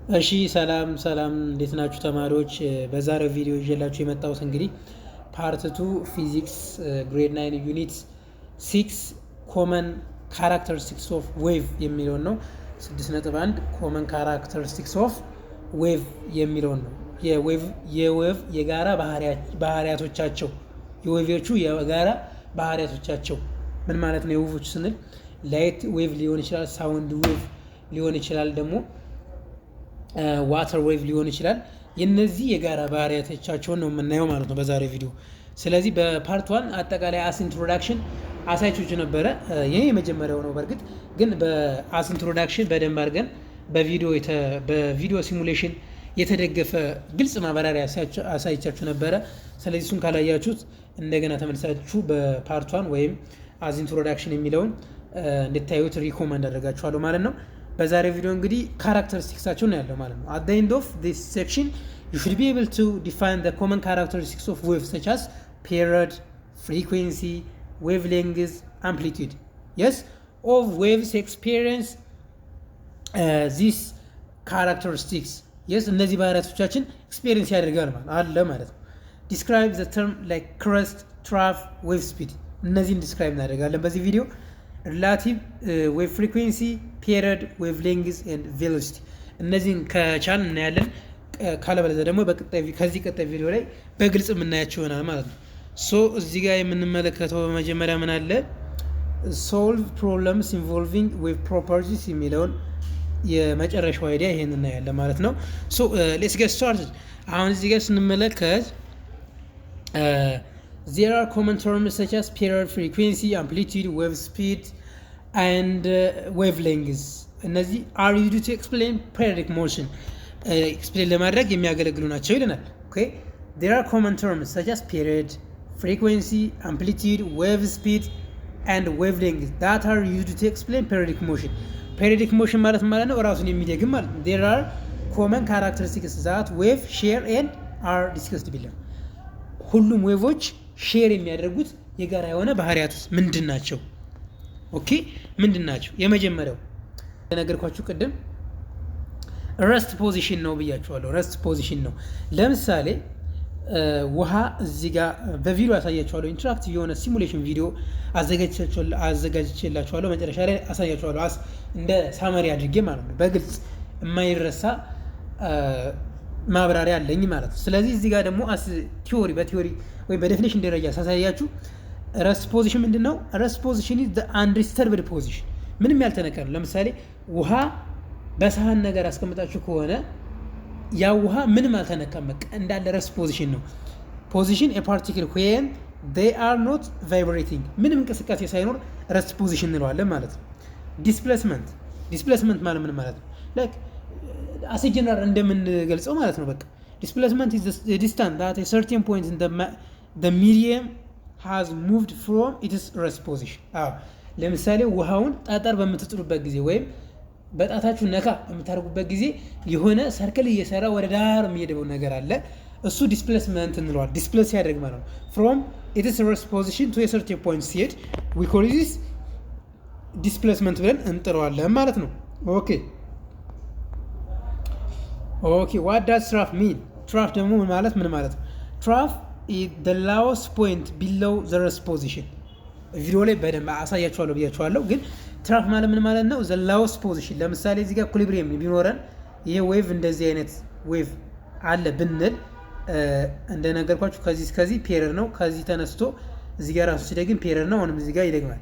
እሺ ሰላም እንዴት ናችሁ ተማሪዎች? በዛሬው ቪዲዮ ይዤላችሁ የመጣሁት እንግዲህ ፓርት 2 ፊዚክስ ግሬድ 9 ዩኒት 6 ኮመን ካራክተሪስቲክስ ኦፍ ዌቭ የሚለውን ነው። 6.1 ኮመን ካራክተሪስቲክስ ኦፍ ዌቭ የሚለውን ነው። የዌቭ የጋራ ባህሪያቶቻቸው የዌቮቹ የጋራ ባህሪያቶቻቸው ምን ማለት ነው? የዌቮቹ ስንል ላይት ዌቭ ሊሆን ይችላል፣ ሳውንድ ዌቭ ሊሆን ይችላል፣ ደግሞ ዋተር ዌቭ ሊሆን ይችላል። የነዚህ የጋራ ባህሪያቶቻቸውን ነው የምናየው ማለት ነው በዛሬ ቪዲዮ። ስለዚህ በፓርት 1 አጠቃላይ አስ ኢንትሮዳክሽን አሳይቶች ነበረ። ይሄ የመጀመሪያው ነው። በእርግጥ ግን በአስ ኢንትሮዳክሽን በደንብ አድርገን በቪዲዮ ሲሙሌሽን የተደገፈ ግልጽ ማብራሪያ አሳይቻችሁ ነበረ። ስለዚህ እሱን ካላያችሁት እንደገና ተመልሳችሁ በፓርት 1 ወይም አስ ኢንትሮዳክሽን የሚለውን እንድታዩት ሪኮመንድ አደርጋችኋለሁ ማለት ነው። በዛሬ ቪዲዮ እንግዲህ ካራክተሪስቲክሳቸው ነው ያለው ማለት ነው። at the end of this section you should be able to define the common characteristics of waves such as period, frequency, wavelength, amplitude. Yes, all waves experience these characteristics. Yes, እነዚህ ባህሪያቶቻችን ኤክስፔሪየንስ ያደርጋል ማለት ነው። describe the term like crest, trough, wave speed. እነዚህን ዲስክራይብ እናደርጋለን በዚህ ቪዲዮ። ሪላቲቭ ዌቭ ፍሪኩዌንሲ፣ ፔሪድ፣ ዌቭ ሌንግዝ ኤንድ ቬሎሲቲ እነዚህን ከቻል እናያለን። ካለበለዚያ ደግሞ ከዚህ ቀጣይ ቪዲዮ ላይ በግልጽ የምናያቸው ይሆናል ማለት ነው። ሶ እዚህ ጋር የምንመለከተው በመጀመሪያ ምን አለ? ሶልቭ ፕሮብለምስ ኢንቮልቪንግ ዌቭ ፕሮፐርቲስ የሚለውን የመጨረሻው አይዲያ ይሄን እናያለን ማለት ነው። ሶ ሌትስ ጌት ስታርትድ። አሁን እዚህ ጋር ስንመለከት there are common terms such as period, frequency, amplitude, wave speed and wavelengths. እነዚህ are used to explain periodic motion. explain ለማድረግ የሚያገለግሉ ናቸው ይለናል። okay, there are common terms such as period, frequency, amplitude, wave speed and wavelengths that are used to explain periodic motion. periodic motion ማለት ነው ራሱን የሚደግም ማለት ነው። there are common characteristics that wave share and are discussed below. ሁሉም ዌቮች ሼር የሚያደርጉት የጋራ የሆነ ባህሪያት ምንድን ናቸው? ኦኬ ምንድን ናቸው? የመጀመሪያው ለነገርኳችሁ ቅድም ረስት ፖዚሽን ነው ብያችኋለሁ። ረስት ፖዚሽን ነው። ለምሳሌ ውሃ እዚህ ጋር በቪዲዮ አሳያችኋለሁ። ኢንተራክቲቭ የሆነ ሲሙሌሽን ቪዲዮ አዘጋጅቼላችኋለሁ። መጨረሻ ላይ አሳያችኋለሁ እንደ ሳመሪ አድርጌ ማለት ነው። በግልጽ የማይረሳ ማብራሪያ አለኝ ማለት ነው። ስለዚህ እዚህ ጋር ደግሞ በቲዮሪ ወይ በዴፊኒሽን ደረጃ ሳሳያችሁ ረስት ፖዚሽን ምንድነው? ረስት ፖዚሽን ኢዝ ዘ አንዲስተርብድ ፖዚሽን፣ ምንም ያልተነካ ነው። ለምሳሌ ውሃ በሳህን ነገር አስቀምጣችሁ ከሆነ ያ ውሃ ምንም አልተነካም፣ በቃ እንዳለ ረስት ፖዚሽን ነው። ፖዚሽን ኤ ፓርቲክል ዌን they are not vibrating፣ ምንም እንቅስቃሴ ሳይኖር ረስት ፖዚሽን እንለዋለን ማለት ነው። ዲስፕሌስመንት ማለት ምን ማለት ነው? ላይክ አስ ጀነራል እንደምንገልጸው ማለት ነው። በቃ ዲስፕሌስመንት ኢዝ ዘ ዲስታንስ ዳት ኤ ሰርቴን ፖይንት ኢን ዘ ሚዲየም ሃዝ ሙቭድ ፍሮም ኢትስ ረስት ፖዚሽን። ለምሳሌ ውሃውን ጠጠር በምትጥሉበት ጊዜ ወይም በጣታችሁ ነካ በምታደርጉበት ጊዜ የሆነ ሰርክል እየሰራ ወደ ዳር የሚሄደው ነገር አለ። እሱ ዲስፕሌስመንት እንለዋል። ዲስፕሌስ ያደርግ ማለት ነው። ፍሮም ኢትስ ረስት ፖዚሽን ቱ ኤ ሰርቴን ፖይንት ሲሄድ ዊ ኮል ዲስ ዲስፕሌስመንት ብለን እንጥረዋለን ማለት ነው። ኦኬ what does trough mean? trough ደግሞ ምን ማለት ነው? trough is the lowest point below the rest position. ቪዲዮ ላይ በደንብ አሳያችኋለሁ ብያችኋለሁ። ግን ትራፍ ማለት ምን ማለት ነው? the lowest position። ለምሳሌ እዚህ ጋር ኢኩሊብሪየም ቢኖረን ይሄ ዌቭ እንደዚህ አይነት ዌቭ አለ ብንል እንደነገርኳችሁ ከዚህ ፔሪድ ነው። ከዚህ ተነስቶ እዚህ ጋር ራሱ ሲደግም ፔሪድ ነው። አሁንም እዚህ ጋር ይደግማል።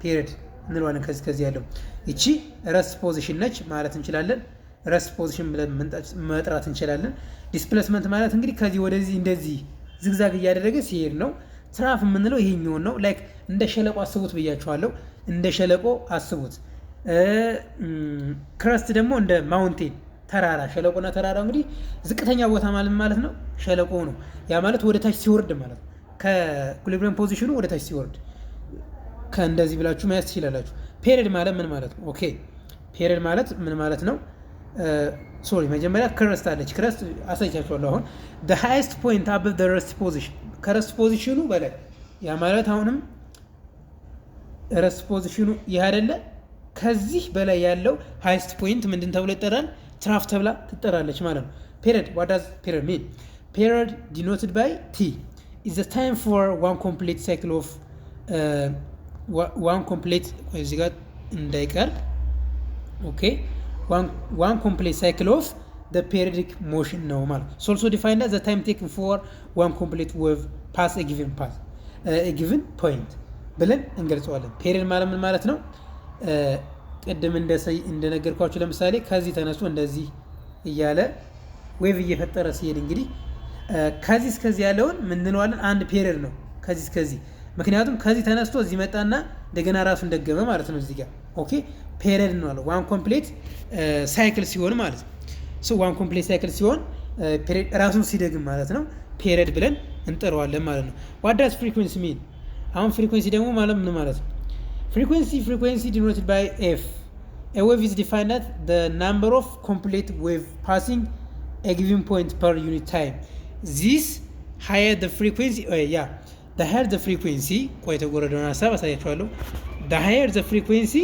ፔሪድ እንለዋለን። ከዚህ ያለው እቺ ረስት ፖዚሽን ነች ማለት እንችላለን። ረስት ፖዚሽን ብለን መጥራት እንችላለን። ዲስፕሌስመንት ማለት እንግዲህ ከዚህ ወደዚህ እንደዚህ ዝግዛግ እያደረገ ሲሄድ ነው። ትራፍ የምንለው ይሄኛውን ነው። ላይክ እንደ ሸለቆ አስቡት ብያችኋለሁ። እንደ ሸለቆ አስቡት። ክረስት ደግሞ እንደ ማውንቴን ተራራ። ሸለቆና ተራራ እንግዲህ ዝቅተኛ ቦታ ማለት ነው ሸለቆ ነው። ያ ማለት ወደ ታች ሲወርድ ማለት ነው። ከኢኩሊብሪየም ፖዚሽኑ ወደ ታች ሲወርድ ከእንደዚህ ብላችሁ ማየት ትችላላችሁ። ፔሪድ ማለት ምን ማለት ነው? ኦኬ ፔሪድ ማለት ምን ማለት ነው? መጀመሪያ ክረስት አለች። ክረስት አሳይቻችኋለሁ። አሁን the highest point above the rest position፣ ከረስት ፖዚሽኑ በላይ ያ ማለት አሁንም ረስት ፖዚሽኑ ይህ አይደለ? ከዚህ በላይ ያለው ሃይስት ፖይንት ምንድን ተብሎ ይጠራል? ትራፍ ተብላ ትጠራለች ማለት ነው። ፔሪድ what does period mean? Period denoted by T is the time for one complete cycle of one complete እዚህ ጋር እንዳይቀር okay one complete cycle of the periodic motion ነው ማለት ነው። also defined as the time taken for one complete wave pass a given point ብለን እንገልጸዋለን። ፔሪድ ማለት ምን ማለት ነው? ቅድም እንደነገርኳችሁ ለምሳሌ ከዚህ ተነስቶ እንደዚህ እያለ ዌቭ እየፈጠረ ሲሄድ እንግዲህ ከዚህ እስከዚህ ያለውን ምን እንለዋለን? አንድ ፔሪድ ነው ከዚህ እስከዚህ። ምክንያቱም ከዚህ ተነስቶ እዚህ መጣና እንደገና ራሱን ደገመ ማለት ነው። እዚህ ጋር ኦኬ ፔሪድ ነው አለው። ዋን ኮምፕሊት ሳይክል ሲሆን ማለት ነው። ሶ ዋን ኮምፕሊት ሳይክል ሲሆን ፔሪድ ራሱን ሲደግም ማለት ነው ፔሪድ ብለን እንጠራዋለን ማለት ነው። what does frequency mean? አሁን ፍሪኩዌንሲ ደግሞ ማለት ምን ማለት ነው? frequency denoted by f. A wave is defined as the number of complete wave passing a given point per unit time. This higher the frequency the higher the frequency ቆይተ ጎረደውን ሀሳብ አሳያችኋለሁ። the higher the frequency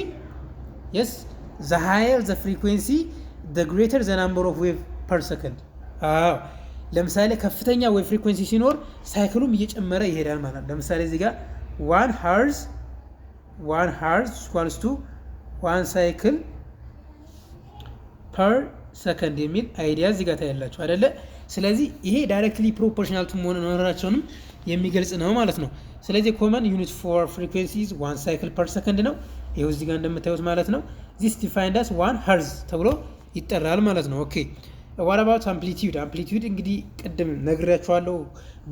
the higher the frequency the greater the number of wave per second. ለምሳሌ ከፍተኛ ዌቭ ፍሪኩዌንሲ ሲኖር ሳይክሉም እየጨመረ ይሄዳል ማለት ነው። ለምሳሌ እዚህ ጋር 1 hertz equals to 1 cycle per second የሚል አይዲያ እዚህ ጋር ታያላችሁ አይደለ? ስለዚህ ይሄ ዳይሬክትሊ ፕሮፖርሽናል ቱ መሆናቸውንም የሚገልጽ ነው ማለት ነው። ስለዚህ ኮመን ዩኒት ፎር ፍሪኩዌንሲስ 1 cycle per second ነው። ይሄው እዚህ ጋር እንደምታዩት ማለት ነው። this defined as 1 hertz ተብሎ ይጠራል ማለት ነው። ኦኬ what about amplitude? amplitude እንግዲህ ቅድም ነግሬያችኋለሁ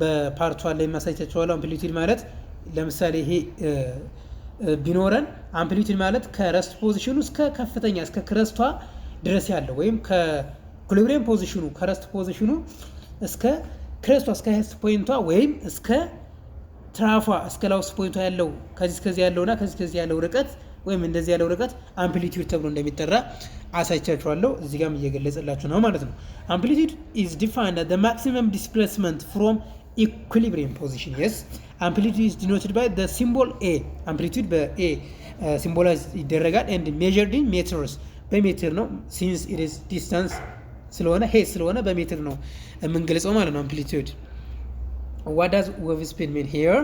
በፓርት 1 ላይ ማሳየቻችኋለሁ። amplitude ማለት ለምሳሌ ይሄ ቢኖረን amplitude ማለት ከረስት ፖዚሽኑ እስከ ከፍተኛ እስከ ክረስቷ ድረስ ያለው ወይም ከኢኩሊብሪየም ፖዚሽኑ ከረስት ፖዚሽኑ እስከ ክረስቷ እስከ ሃይስት ፖይንቷ ወይም እስከ ትራፏ እስከ ላውስት ፖይንቷ ያለው ከዚህ ያለውና ከዚህ ያለው ርቀት ወይም እንደዚህ ያለው ርቀት amplitude ተብሎ እንደሚጠራ አሳይቻችኋለሁ። እዚህ ጋርም እየገለጸላችሁ ነው ማለት ነው። amplitude is defined as the maximum displacement from equilibrium position. Yes, amplitude is denoted by the symbol A. amplitude በA ሲምቦላይዝ ይደረጋል and measured in meters በሜትር ነው since it is distance ስለሆነ ሄድ ስለሆነ በሜትር ነው የምንገልጸው ማለት ነው amplitude. what does wave speed mean here?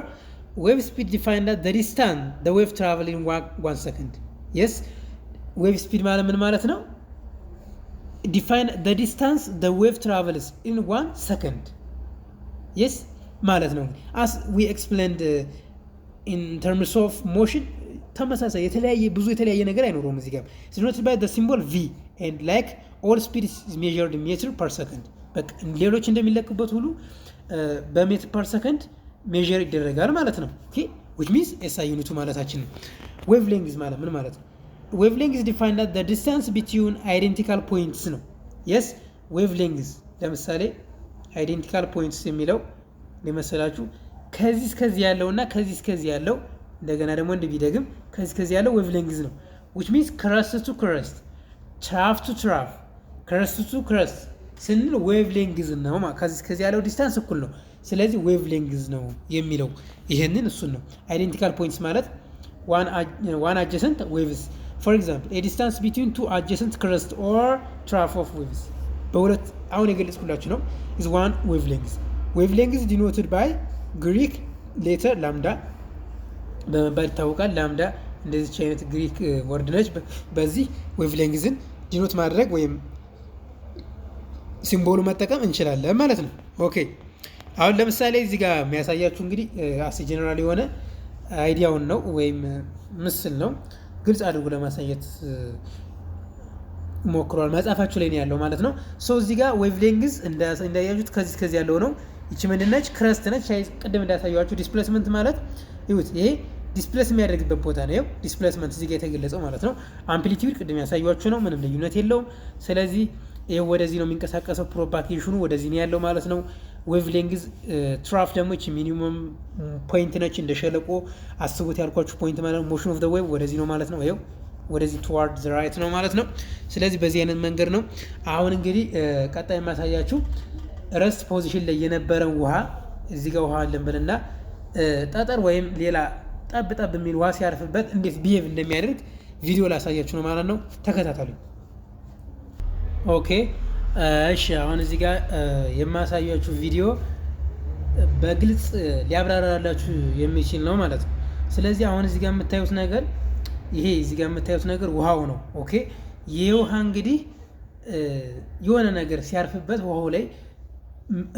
wave speed defined as the distance the wave travel in 1 second. yes, wave speed ማለት ምን ማለት ነው? define the distance the wave travels in 1 second. yes ማለት ነው። as we explained in terms of motion ተመሳሳይ ብዙ የተለያየ ነገር አይኖረውም። እዚህ ጋር denoted by the symbol V and like all speed is measured in meter per second. በቃ ሌሎች እንደሚለኩበት ሁሉ በሜትር ፐር ሰከንድ ሜዥር ይደረጋል ማለት ነው። ኦኬ which means SI ዩኒቱ ማለታችን ነው። wave length ማለት ምን ማለት ነው? wave length is defined as the distance between identical points ነው። yes, wave length ለምሳሌ identical points የሚለው ለመሰላችሁ ከዚህ እስከዚህ ያለውና ከዚህ እስከዚህ ያለው እንደገና ደግሞ እንደቢደግም ከዚህ እስከዚህ ያለው wave length ነው። which means crest to crest, trough to trough, crest to crest ስንል wave length ነው ማለት ከዚህ እስከዚህ ያለው ዲስታንስ እኩል ነው። ስለዚህ wave length ነው የሚለው ይሄንን እሱን ነው። identical points ማለት one adjacent waves. for example a distance between two adjacent crests or trough of waves በሁለት አሁን የገለጽኩላችሁ ነው is one wavelength. wavelength is denoted by Greek letter lambda በመባል ይታወቃል። ላምዳ እንደዚህ አይነት ግሪክ ወርድ ነች። በዚህ wavelengthን ዲኖት ማድረግ ወይም ሲምቦሉ መጠቀም እንችላለን ማለት ነው። ኦኬ አሁን ለምሳሌ እዚህ ጋር የሚያሳያችሁ እንግዲህ አስ ጀነራል የሆነ አይዲያውን ነው ወይም ምስል ነው ግልጽ አድርጎ ለማሳየት ሞክሯል። መጽሐፋችሁ ላይ ነው ያለው ማለት ነው። ሶ እዚህ ጋር wavelength እንዳያችሁት ከዚህ ያለው ነው። እቺ ምንድነች? ክረስት ነች። ቅድም እንዳሳያችሁ ዲስፕሌስመንት ማለት ይሁት ይሄ ዲስፕሌስ የሚያደርግበት ቦታ ነው። ይሄው ዲስፕሌስመንት እዚህ ጋር የተገለጸው ማለት ነው። አምፕሊቲዩድ ቅድም ያሳያችሁ ነው፣ ምንም ልዩነት የለውም። ስለዚህ ይሄው ወደዚህ ነው የሚንቀሳቀሰው፣ ፕሮፓጌሽኑ ወደዚህ ነው ያለው ማለት ነው። ዌቭሌንግዝ ትራፍ ደግሞ እቺ ሚኒመም ፖይንት ነች። እንደ ሸለቆ አስቡት ያልኳችሁ ፖይንት ማለት ነው። ሞሽን ኦፍ ዘ ዌቭ ወደዚህ ነው ማለት ነው። ይሄው ወደዚህ ቱዋርድ ዘ ራይት ነው ማለት ነው። ስለዚህ በዚህ አይነት መንገድ ነው። አሁን እንግዲህ ቀጣይ የማሳያችሁ ረስት ፖዚሽን ላይ የነበረን ውሃ እዚህ ጋር ውሃ አለን ብለና ጠጠር ወይም ሌላ ጠብ የሚል ውሃ ሲያርፍበት እንዴት ቢሄቭ እንደሚያደርግ ቪዲዮ ላሳያችሁ ነው ማለት ነው። ተከታተሉ። ኦኬ እሺ፣ አሁን እዚህ ጋር የማሳያችሁ ቪዲዮ በግልጽ ሊያብራራላችሁ የሚችል ነው ማለት ነው። ስለዚህ አሁን እዚህ ጋር የምታዩት ነገር እዚህ ጋር የምታዩት ነገር ውሃው ነው። ኦኬ ይሄ ውሃ እንግዲህ የሆነ ነገር ሲያርፍበት ውሃው ላይ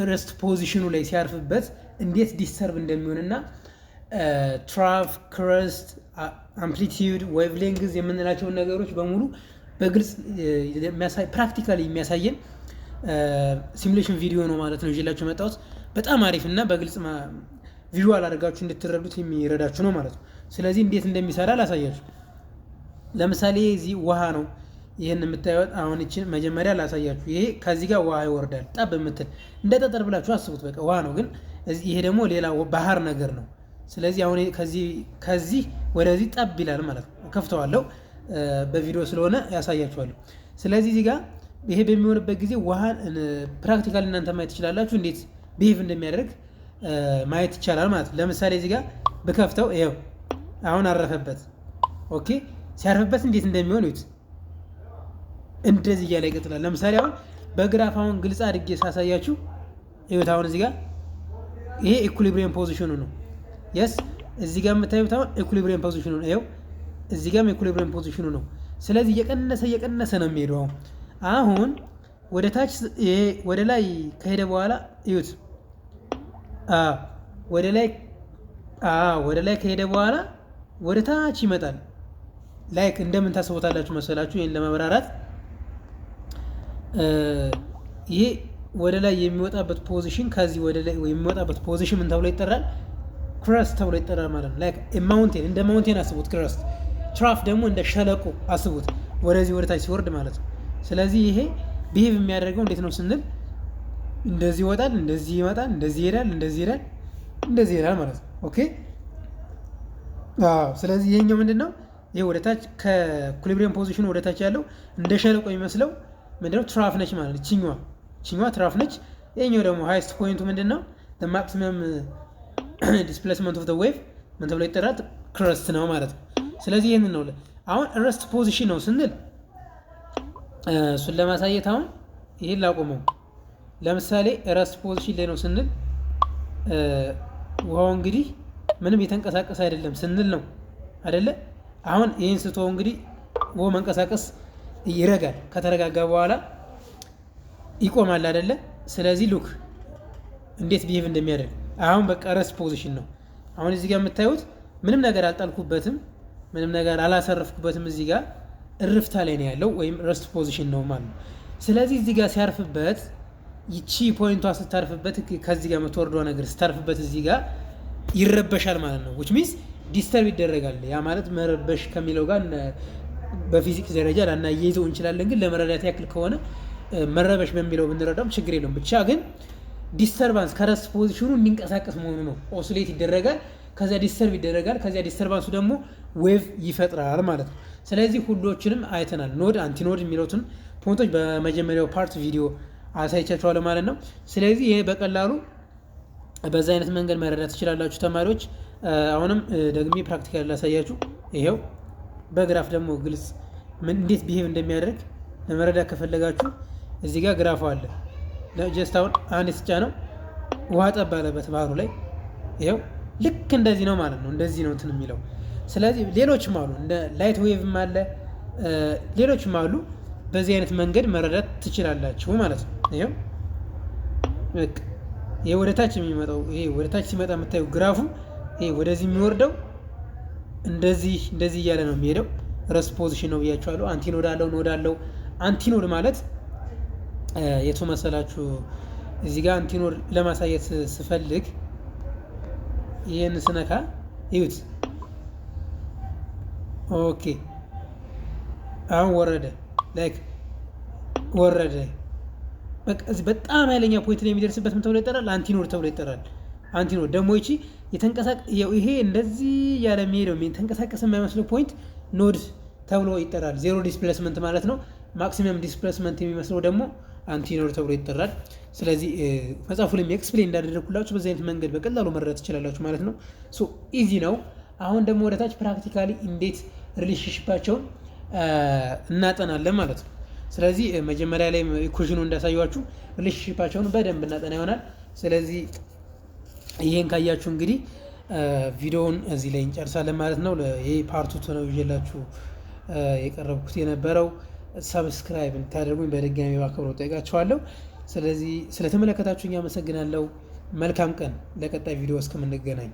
ረስት ፖዚሽኑ ላይ ሲያርፍበት እንዴት ዲስተርብ እንደሚሆንና ትራፍ፣ ክረስት፣ አምፕሊቲዩድ፣ ዌቭ ሌንግዝ የምንላቸውን ነገሮች በሙሉ በግልጽ ፕራክቲካሊ የሚያሳየን ሲሙሌሽን ቪዲዮ ነው ማለት ነው ይዤላችሁ መጣሁት። በጣም አሪፍ እና በግልጽ ቪዥዋል አድርጋችሁ እንድትረዱት የሚረዳችሁ ነው ማለት ነው። ስለዚህ እንዴት እንደሚሰራ ላሳያችሁ። ለምሳሌ እዚህ ውሃ ነው ይህን የምታዩት። አሁን እቺን መጀመሪያ ላሳያችሁ። ይሄ ከዚህ ጋር ውሃ ይወርዳል ጠብ የምትል እንደ ጠጠር ብላችሁ አስቡት። በቃ ውሃ ነው፣ ግን ይሄ ደግሞ ሌላ ባህር ነገር ነው። ስለዚህ አሁን ከዚህ ወደዚህ ጠብ ይላል ማለት ነው። ከፍተዋለሁ በቪዲዮ ስለሆነ ያሳያችኋለሁ። ስለዚህ እዚህ ጋር ይሄ በሚሆንበት ጊዜ ውሃ ፕራክቲካሊ እናንተ ማየት ትችላላችሁ፣ እንዴት ቢሄቭ እንደሚያደርግ ማየት ይቻላል ማለት ነው። ለምሳሌ እዚህ ጋር ብከፍተው ይኸው አሁን አረፈበት። ኦኬ ሲያርፍበት እንዴት እንደሚሆን ይሁት እንደዚህ እያለ ይቀጥላል። ለምሳሌ አሁን በግራፍ አሁን ግልጽ አድርጌ ሳሳያችሁ ይሁት አሁን እዚህ ጋር ይሄ ኢኩሊብሪየም ፖዚሽኑ ነው። የስ እዚህ ጋር የምታዩት አሁን ኢኩሊብሪየም ፖዚሽኑ ነው። ይኸው እዚህ ጋርም ኢኩሊብሪየም ፖዚሽኑ ነው። ስለዚህ እየቀነሰ ነው የሚሄደው። አሁን ወደ ታች ወደ ላይ ከሄደ በኋላ ይሁት ወደ ላይ ከሄደ በኋላ ወደ ታች ይመጣል። ላይክ እንደምን ታስቦታላችሁ መሰላችሁ? ይሄን ለማብራራት ይሄ ወደ ላይ የሚወጣበት ፖዚሽን ከዚህ ወደ ላይ የሚወጣበት ፖዚሽን ምን ተብሎ ይጠራል? ክረስት ተብሎ ይጠራል ማለት ነው። ላይክ ማውንቴን እንደ ማውንቴን አስቡት። ክረስት ትራፍ ደግሞ እንደ ሸለቆ አስቡት፣ ወደዚህ ወደ ታች ሲወርድ ማለት ነው። ስለዚህ ይሄ ቢሄቭ የሚያደርገው እንዴት ነው ስንል እንደዚህ ይወጣል፣ እንደዚህ ይመጣል፣ እንደዚህ ይሄዳል፣ እንደዚህ ይሄዳል፣ እንደዚህ ይሄዳል ማለት ነው። ኦኬ ስለዚህ ይሄኛው ምንድነው? ይሄ ወደ ታች ከኢኩሊብሪየም ፖዚሽኑ ወደ ታች ያለው እንደ ሸለቆ የሚመስለው ምንድነው? ትራፍ ነች ማለት ነው። ቺኛዋ ትራፍ ነች። ይሄኛው ደግሞ ሃይስት ፖይንቱ ምንድነው? the maximum displacement of the wave ምን ተብሎ ይጠራል? ክረስት ነው ማለት ነው። ስለዚህ ይሄንን ነው አሁን ረስት ፖዚሽን ነው ስንል እሱን ለማሳየት አሁን ይሄን ላቆመው። ለምሳሌ ረስት ፖዚሽን ላይ ነው ስንል ውሃው እንግዲህ ምንም የተንቀሳቀሰ አይደለም ስንል ነው አይደለ? አሁን ይሄን ስትወው እንግዲህ ውሃው መንቀሳቀስ ይረጋል። ከተረጋጋ በኋላ ይቆማል አይደለ? ስለዚህ ሉክ እንዴት ቢሄቭ እንደሚያደርግ አሁን በቃ ረስት ፖዚሽን ነው። አሁን እዚህ ጋር የምታዩት ምንም ነገር አልጣልኩበትም፣ ምንም ነገር አላሰረፍኩበትም። እዚህ ጋር እርፍታ ላይ ነው ያለው ወይም ረስት ፖዚሽን ነው ማለት ነው። ስለዚህ እዚህ ጋር ሲያርፍበት ይቺ ፖይንቷ ስታርፍበት ከዚህ ጋር የምትወርደው ነገር ስታርፍበት እዚህ ጋር ይረበሻል ማለት ነው። which means ዲስተርብ ይደረጋል። ያ ማለት መረበሽ ከሚለው ጋር በፊዚክስ ደረጃ ላናያይዘው እንችላለን፣ ግን ለመረዳት ያክል ከሆነ መረበሽ በሚለው ብንረዳም ችግር የለውም። ብቻ ግን ዲስተርባንስ ከረስት ፖዚሽኑ እንዲንቀሳቀስ መሆኑ ነው። ኦስሌት ይደረጋል፣ ከዚያ ዲስተርብ ይደረጋል፣ ከዚያ ዲስተርባንሱ ደግሞ ዌቭ ይፈጥራል ማለት ነው። ስለዚህ ሁሎችንም አይተናል። ኖድ አንቲኖድ የሚሉትን ፖይንቶች በመጀመሪያው ፓርት ቪዲዮ አሳይቻችኋለሁ ማለት ነው። ስለዚህ ይሄ በቀላሉ በዛ አይነት መንገድ መረዳት ትችላላችሁ ተማሪዎች። አሁንም ደግሜ ፕራክቲካል ላሳያችሁ። ይሄው በግራፍ ደግሞ ግልጽ ምን እንዴት ቢሄቭ እንደሚያደርግ ለመረዳት ከፈለጋችሁ እዚህ ጋር ግራፉ አለ። ጀስት አሁን አንድ ስጫ ነው ውሃ ጠብ አለበት ባህሩ ላይ። ይሄው ልክ እንደዚህ ነው ማለት ነው። እንደዚህ ነው እንትን የሚለው። ስለዚህ ሌሎችም አሉ እንደ ላይት ዌቭም አለ፣ ሌሎችም አሉ። በዚህ አይነት መንገድ መረዳት ትችላላችሁ ማለት ነው። ይሄው በቃ ይሄ ወደ ታች የሚመጣው ይሄ ወደ ታች ሲመጣ የምታዩ ግራፉ ይሄ ወደዚህ የሚወርደው እንደዚህ እያለ ነው የሚሄደው። ረስት ፖዚሽን ነው ብያችኋለሁ። አንቲኖድ አለው፣ ኖድ አለው። አንቲኖድ ማለት የቱ መሰላችሁ? እዚህ ጋር አንቲኖድ ለማሳየት ስፈልግ ይሄን ስነካ ይዩት። ኦኬ አሁን ወረደ፣ ላይክ ወረደ። በቃ እዚህ በጣም ኃይለኛ ፖይንት ላይ የሚደርስበት ምን ተብሎ ይጠራል? አንቲኖድ ተብሎ ይጠራል። አንቲኖድ ደግሞ ይሄ እንደዚህ ያለ የሚሄደው ተንቀሳቀስ የማይመስለው ፖይንት ኖድ ተብሎ ይጠራል። ዜሮ ዲስፕሌስመንት ማለት ነው። ማክሲመም ዲስፕሌስመንት የሚመስለው ደግሞ አንቲኖድ ተብሎ ይጠራል። ስለዚህ መጽሐፉ ላይ ኤክስፕሌን እንዳደረግኩላችሁ በዚህ አይነት መንገድ በቀላሉ መረዳት ትችላላችሁ ማለት ነው። ሶ ኢዚ ነው። አሁን ደግሞ ወደታች ፕራክቲካሊ እንዴት ሪሌሽንሺፓቸውን እናጠናለን ማለት ነው። ስለዚህ መጀመሪያ ላይ ኢኩዌሽኑ እንዳሳያችሁ ሪሌሽንሺፓቸውን በደንብ እናጠና ይሆናል። ስለዚህ ይሄን ካያችሁ እንግዲህ ቪዲዮውን እዚህ ላይ እንጨርሳለን ማለት ነው። ይሄ ፓርቱቱ ነው ይዤላችሁ የቀረብኩት የነበረው። ሰብስክራይብ እንድታደርጉኝ በድጋሚ በአክብሮት ጠይቃችኋለሁ። ስለዚህ ስለተመለከታችሁኝ አመሰግናለሁ። መልካም ቀን። ለቀጣይ ቪዲዮ እስከምንገናኝ